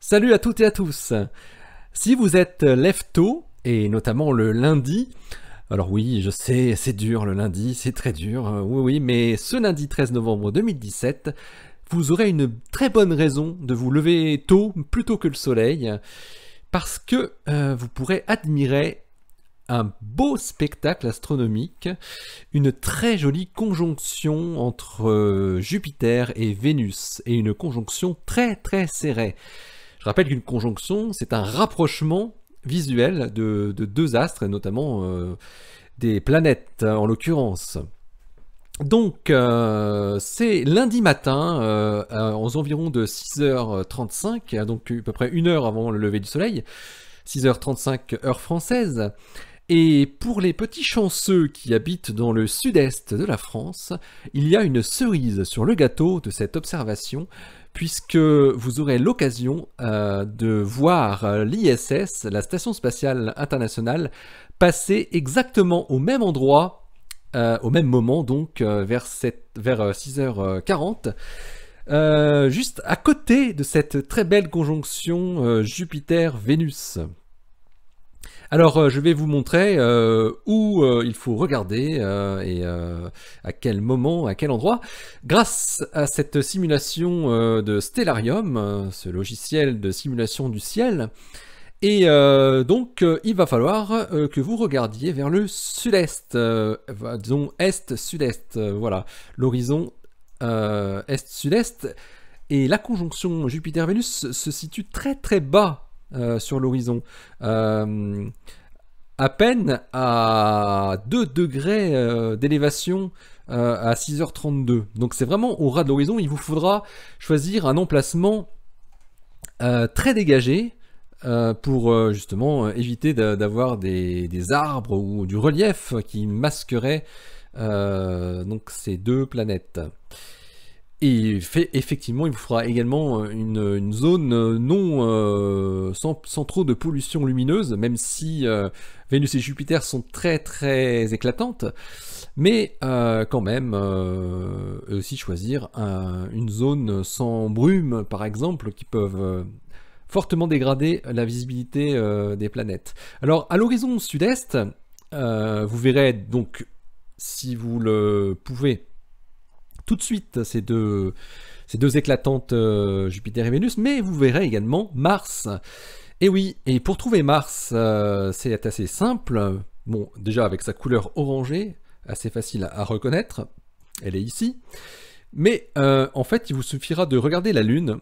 Salut à toutes et à tous. Si vous êtes lève-tôt, et notamment le lundi, alors oui, je sais, c'est dur le lundi, c'est très dur, oui, mais ce lundi 13 novembre 2017, vous aurez une très bonne raison de vous lever tôt, plutôt que le soleil, parce que vous pourrez admirer un beau spectacle astronomique, une très jolie conjonction entre Jupiter et Vénus, et une conjonction très très serrée. Je rappelle qu'une conjonction, c'est un rapprochement visuel de deux astres, et notamment des planètes en l'occurrence. Donc, c'est lundi matin, aux environs de 6h35, donc à peu près une heure avant le lever du soleil, 6h35 heure française. Et pour les petits chanceux qui habitent dans le sud-est de la France, il y a une cerise sur le gâteau de cette observation, puisque vous aurez l'occasion de voir l'ISS, la Station Spatiale Internationale, passer exactement au même endroit, au même moment, donc vers 6h40, juste à côté de cette très belle conjonction Jupiter-Vénus. Alors, je vais vous montrer où il faut regarder et à quel moment, à quel endroit. Grâce à cette simulation de Stellarium, ce logiciel de simulation du ciel, et donc il va falloir que vous regardiez vers le sud-est, disons est-sud-est, voilà, l'horizon est-sud-est, et la conjonction Jupiter-Vénus se situe très très bas sur l'horizon, à peine à 2 degrés d'élévation à 6h32. Donc c'est vraiment au ras de l'horizon. Il vous faudra choisir un emplacement très dégagé pour justement éviter d'avoir des arbres ou du relief qui masquerait donc ces deux planètes. Et effectivement, il vous faudra également une zone sans trop de pollution lumineuse, même si Vénus et Jupiter sont très très éclatantes, mais quand même aussi choisir une zone sans brume, par exemple, qui peuvent fortement dégrader la visibilité des planètes. Alors, à l'horizon sud-est, vous verrez donc, si vous le pouvez, tout de suite ces deux éclatantes Jupiter et Vénus, mais vous verrez également Mars. Et oui, et pour trouver Mars, c'est assez simple. Bon, déjà avec sa couleur orangée, assez facile à reconnaître, elle est ici. Mais en fait, il vous suffira de regarder la Lune,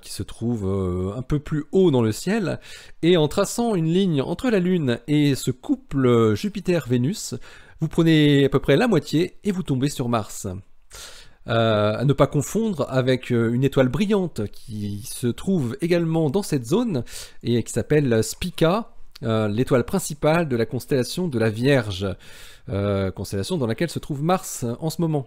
qui se trouve un peu plus haut dans le ciel, et en traçant une ligne entre la Lune et ce couple Jupiter-Vénus, vous prenez à peu près la moitié et vous tombez sur Mars. À ne pas confondre avec une étoile brillante qui se trouve également dans cette zone et qui s'appelle Spica, l'étoile principale de la constellation de la Vierge, constellation dans laquelle se trouve Mars en ce moment.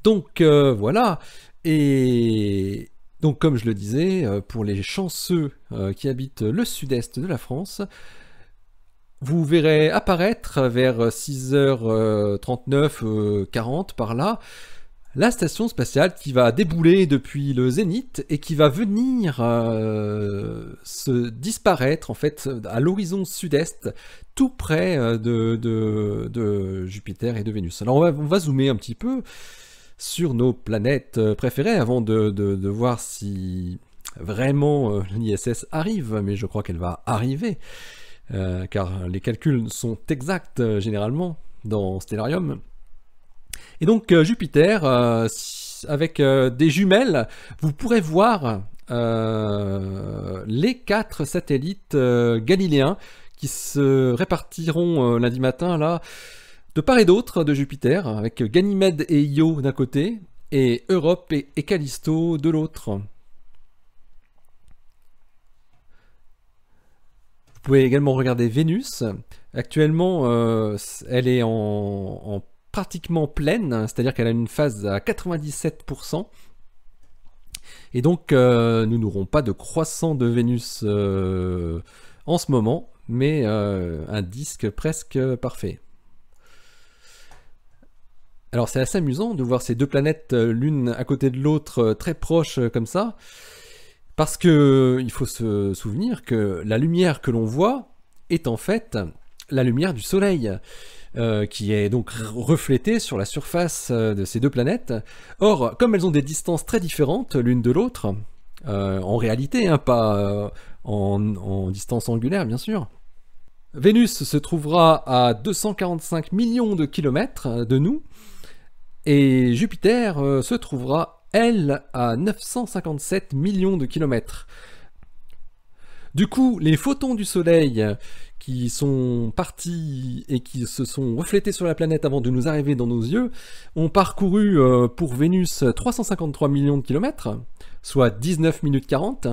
Donc voilà, et donc comme je le disais, pour les chanceux qui habitent le sud-est de la France, vous verrez apparaître vers 6h39, 40 par là, la station spatiale qui va débouler depuis le zénith et qui va venir se disparaître en fait à l'horizon sud-est, tout près de Jupiter et de Vénus. Alors on va zoomer un petit peu sur nos planètes préférées avant de voir si vraiment l'ISS arrive, mais je crois qu'elle va arriver. Car les calculs sont exacts généralement dans Stellarium. Et donc Jupiter, avec des jumelles, vous pourrez voir les 4 satellites galiléens qui se répartiront lundi matin là, de part et d'autre de Jupiter, avec Ganymède et Io d'un côté, et Europe et Callisto de l'autre. Vous pouvez également regarder Vénus. Actuellement, elle est en pratiquement pleine, c'est-à-dire qu'elle a une phase à 97%. Et donc, nous n'aurons pas de croissant de Vénus en ce moment, mais un disque presque parfait. Alors c'est assez amusant de voir ces deux planètes l'une à côté de l'autre très proches comme ça. Parce que il faut se souvenir que la lumière que l'on voit est en fait la lumière du Soleil, qui est donc reflétée sur la surface de ces deux planètes. Or, comme elles ont des distances très différentes l'une de l'autre, en réalité, hein, pas en distance angulaire bien sûr, Vénus se trouvera à 245 millions de kilomètres de nous, et Jupiter se trouvera, elle, à 957 millions de kilomètres. Du coup, les photons du Soleil qui sont partis et qui se sont reflétés sur la planète avant de nous arriver dans nos yeux ont parcouru pour Vénus 353 millions de kilomètres, soit 19 minutes 40,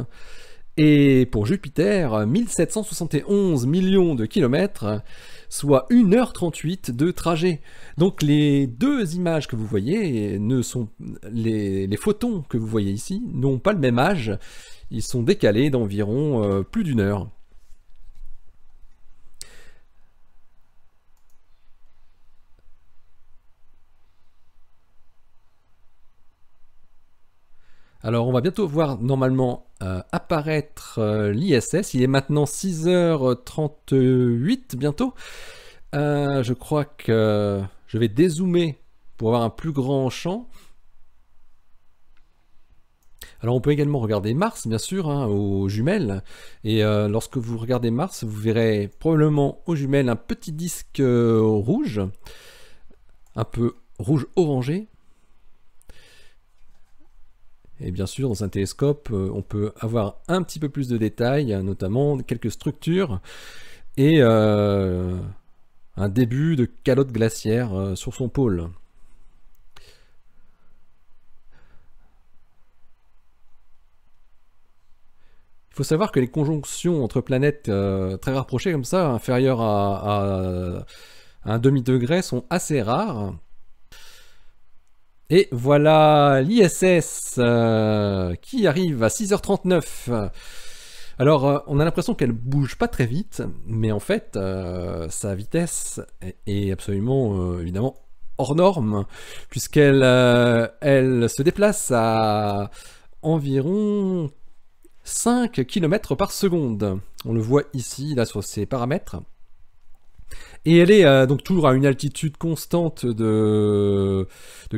et pour Jupiter 1771 millions de kilomètres, soit 1h38 de trajet. Donc les deux images que vous voyez, les photons que vous voyez ici n'ont pas le même âge, ils sont décalés d'environ plus d'une heure. Alors on va bientôt voir normalement apparaître l'ISS, il est maintenant 6h38 bientôt. Je crois que je vais dézoomer pour avoir un plus grand champ. Alors on peut également regarder Mars, bien sûr, hein, aux jumelles. Et lorsque vous regardez Mars, vous verrez probablement aux jumelles un petit disque rouge, un peu rouge orangé. Et bien sûr, dans un télescope, on peut avoir un petit peu plus de détails, notamment quelques structures et un début de calotte glaciaire sur son pôle. Il faut savoir que les conjonctions entre planètes très rapprochées comme ça, inférieures à un demi-degré, sont assez rares. Et voilà l'ISS qui arrive à 6h39. Alors, on a l'impression qu'elle bouge pas très vite, mais en fait, sa vitesse est absolument, évidemment, hors norme, puisqu'elle elle se déplace à environ 5 km par seconde. On le voit ici, là, sur ces paramètres. Et elle est donc toujours à une altitude constante de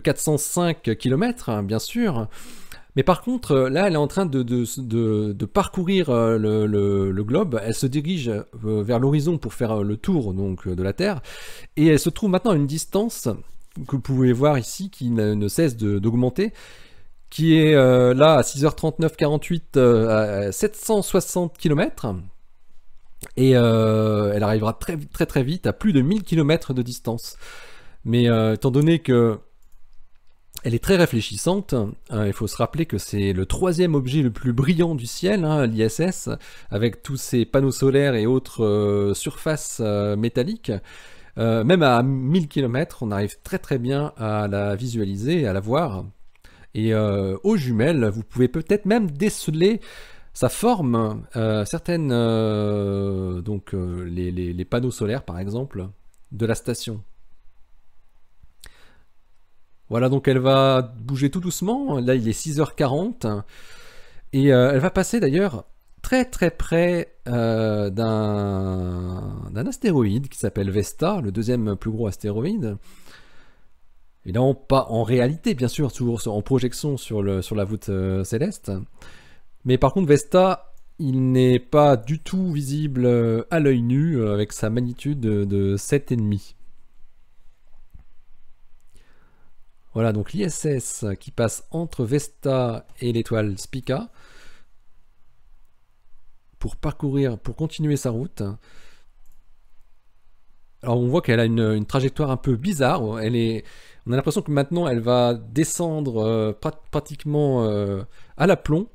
405 km, hein, bien sûr. Mais par contre, là, elle est en train de parcourir le globe. Elle se dirige vers l'horizon pour faire le tour donc, de la Terre. Et elle se trouve maintenant à une distance que vous pouvez voir ici, qui ne cesse d'augmenter, qui est là à 6h39, 48, à 760 km. Et elle arrivera très vite à plus de 1000 km de distance. Mais étant donné que elle est très réfléchissante, il faut se rappeler que c'est le troisième objet le plus brillant du ciel, hein, l'ISS, avec tous ces panneaux solaires et autres surfaces métalliques. Même à 1000 km, on arrive très bien à la visualiser, à la voir. Et aux jumelles, vous pouvez peut-être même déceler sa forme, certaines, donc les panneaux solaires par exemple, de la station. Voilà, donc elle va bouger tout doucement, là il est 6h40, et elle va passer d'ailleurs très près d'un astéroïde qui s'appelle Vesta, le deuxième plus gros astéroïde. Évidemment pas en réalité, bien sûr, toujours en projection sur la voûte céleste. Mais par contre, Vesta, il n'est pas du tout visible à l'œil nu avec sa magnitude de 7,5. Voilà, donc l'ISS qui passe entre Vesta et l'étoile Spica pour continuer sa route. Alors on voit qu'elle a une trajectoire un peu bizarre. On a l'impression que maintenant elle va descendre pratiquement à l'aplomb,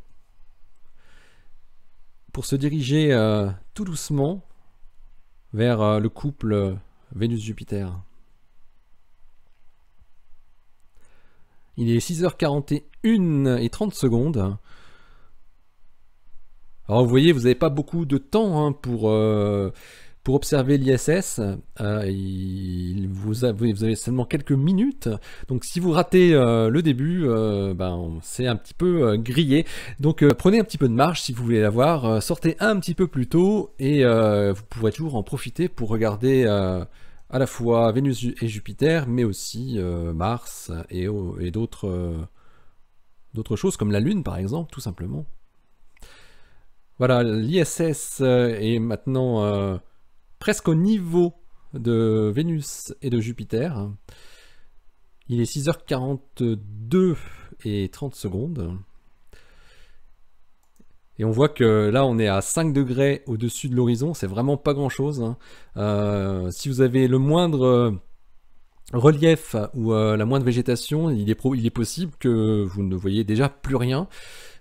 pour se diriger tout doucement vers le couple Vénus-Jupiter. Il est 6h41 et 30 secondes. Alors vous voyez, vous n'avez pas beaucoup de temps hein, pour pour observer l'ISS. Vous avez seulement quelques minutes, donc si vous ratez le début, c'est un petit peu grillé. Donc prenez un petit peu de marge si vous voulez la voir, sortez un petit peu plus tôt et vous pourrez toujours en profiter pour regarder à la fois Vénus et Jupiter, mais aussi Mars et d'autres choses comme la Lune par exemple, tout simplement. Voilà, l'ISS est maintenant presque au niveau de Vénus et de Jupiter. Il est 6h42 et 30 secondes. Et on voit que là, on est à 5 degrés au-dessus de l'horizon. C'est vraiment pas grand-chose, hein. Si vous avez le moindre relief ou la moindre végétation, il est possible que vous ne voyez déjà plus rien.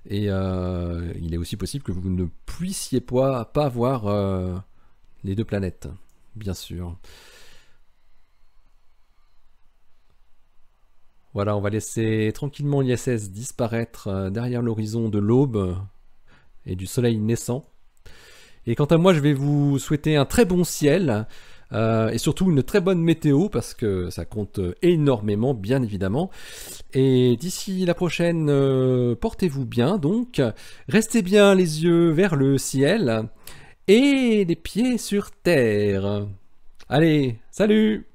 Et il est aussi possible que vous ne puissiez pas voir les deux planètes, bien sûr. Voilà, on va laisser tranquillement l'ISS disparaître derrière l'horizon de l'aube et du soleil naissant. Et quant à moi, je vais vous souhaiter un très bon ciel et surtout une très bonne météo parce que ça compte énormément, bien évidemment. Et d'ici la prochaine, portez-vous bien donc, restez bien les yeux vers le ciel et les pieds sur terre. Allez, salut!